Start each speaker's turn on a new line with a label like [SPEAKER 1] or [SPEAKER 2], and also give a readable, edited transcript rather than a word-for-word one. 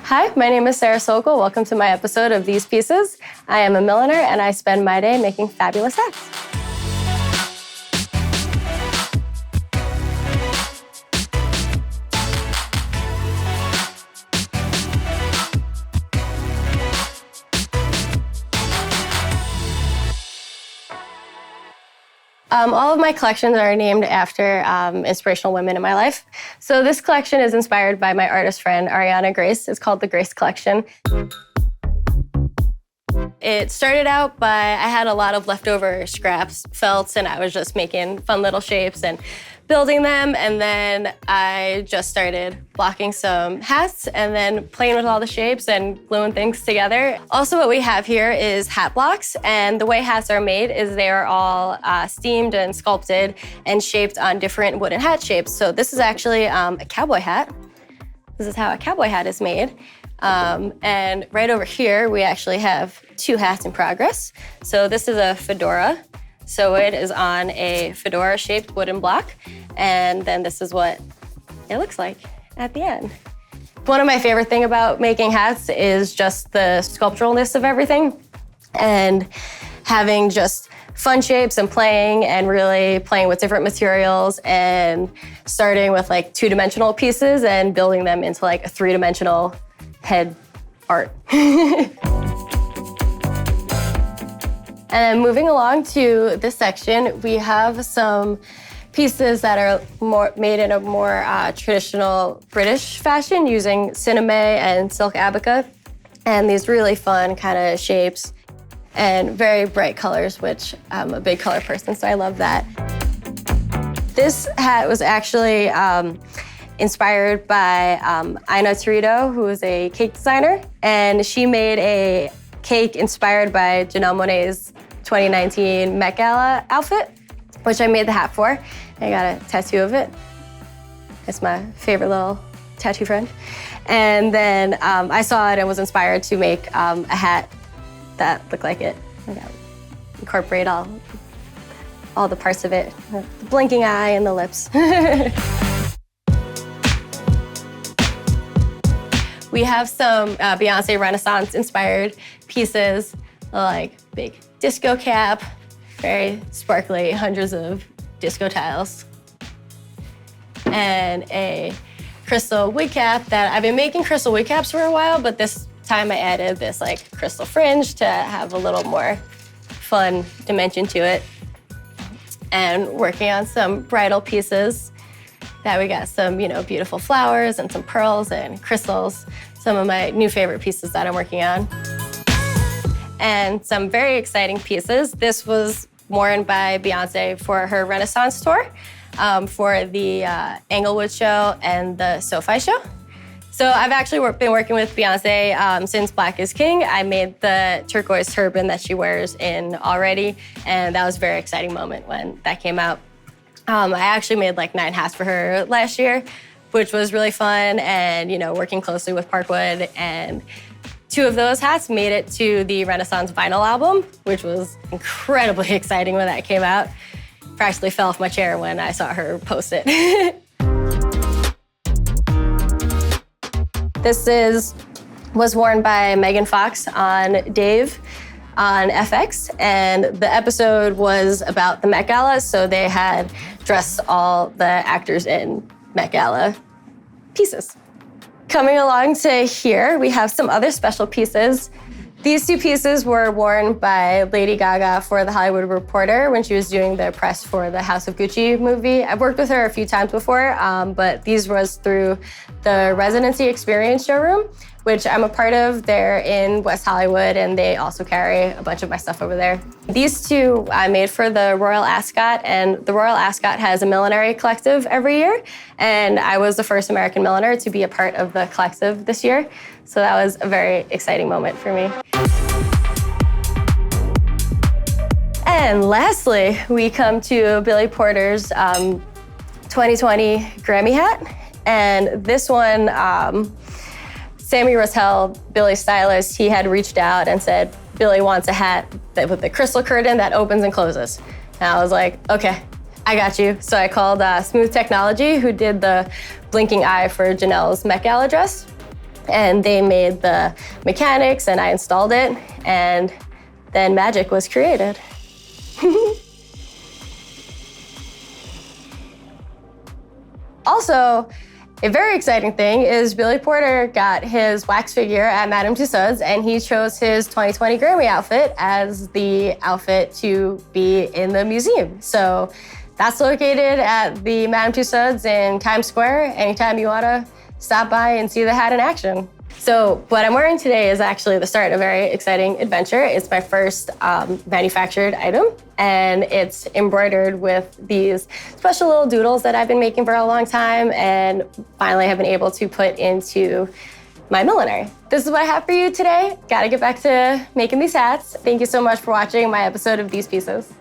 [SPEAKER 1] Hi, my name is Sarah Sokol. Welcome to my episode of These Pieces. I am a milliner and I spend my day making fabulous hats. All of my collections are named after inspirational women in my life. So this collection is inspired by my artist friend, Ariana Grace. It's called the Grace Collection. It started out by, I had a lot of leftover scraps, felts, and I was just making fun little shapes and building them. And then I just started blocking some hats and then playing with all the shapes and gluing things together. Also, what we have here is hat blocks. And the way hats are made is they are all steamed and sculpted and shaped on different wooden hat shapes. So this is actually a cowboy hat. This is how a cowboy hat is made. And right over here, we actually have two hats in progress. So this is a fedora. So it is on a fedora-shaped wooden block, and then this is what it looks like at the end. One of my favorite things about making hats is just the sculpturalness of everything, and having just fun shapes and really playing with different materials, and starting with like two-dimensional pieces and building them into like a three-dimensional head art. And then moving along to this section, we have some pieces that are made in a more traditional British fashion using cinnamon and silk abaca, and these really fun kind of shapes and very bright colors, which I'm a big color person, so I love that. This hat was actually inspired by Ina Torito, who is a cake designer, and she made a cake inspired by Janelle Monáe's 2019 Met Gala outfit, which I made the hat for. I got a tattoo of it. It's my favorite little tattoo friend. And then I saw it and was inspired to make a hat that looked like it. I got incorporate all the parts of it, the blinking eye and the lips. We have some Beyoncé Renaissance-inspired pieces, like big disco cap, very sparkly, hundreds of disco tiles, and a crystal wig cap that I've been making crystal wig caps for a while, but this time I added this like crystal fringe to have a little more fun dimension to it. And working on some bridal pieces that we got some, beautiful flowers and some pearls and crystals, some of my new favorite pieces that I'm working on. And some very exciting pieces. This was worn by Beyoncé for her Renaissance tour, for the Englewood show and the SoFi show. So I've actually been working with Beyoncé since Black is King. I made the turquoise turban that she wears in Already, and that was a very exciting moment when that came out. I actually made like 9 hats for her last year, which was really fun, and working closely with Parkwood, and 2 of those hats made it to the Renaissance vinyl album, which was incredibly exciting when that came out. Practically fell off my chair when I saw her post it. This was worn by Megan Fox on Dave on FX, and the episode was about the Met Gala, so they had dressed all the actors in Met Gala pieces. Coming along to here, we have some other special pieces. These 2 pieces were worn by Lady Gaga for The Hollywood Reporter when she was doing the press for the House of Gucci movie. I've worked with her a few times before, but these was through the Residency Experience showroom, which I'm a part of. They're in West Hollywood, and they also carry a bunch of my stuff over there. These 2 I made for the Royal Ascot, and the Royal Ascot has a millinery collective every year, and I was the first American milliner to be a part of the collective this year, so that was a very exciting moment for me. And lastly, we come to Billy Porter's 2020 Grammy hat, and this one, Sammy Rossell, Billy's stylist, he had reached out and said, Billy wants a hat with the crystal curtain that opens and closes. And I was like, okay, I got you. So I called Smooth Technology, who did the blinking eye for Janelle's Met Gala dress. And they made the mechanics and I installed it, and then magic was created. Also, a very exciting thing is Billy Porter got his wax figure at Madame Tussauds, and he chose his 2020 Grammy outfit as the outfit to be in the museum. So that's located at the Madame Tussauds in Times Square. Anytime you wanna stop by and see the hat in action. So what I'm wearing today is actually the start of a very exciting adventure. It's my first manufactured item, and it's embroidered with these special little doodles that I've been making for a long time and finally have been able to put into my millinery. This is what I have for you today. Gotta get back to making these hats. Thank you so much for watching my episode of These Pieces.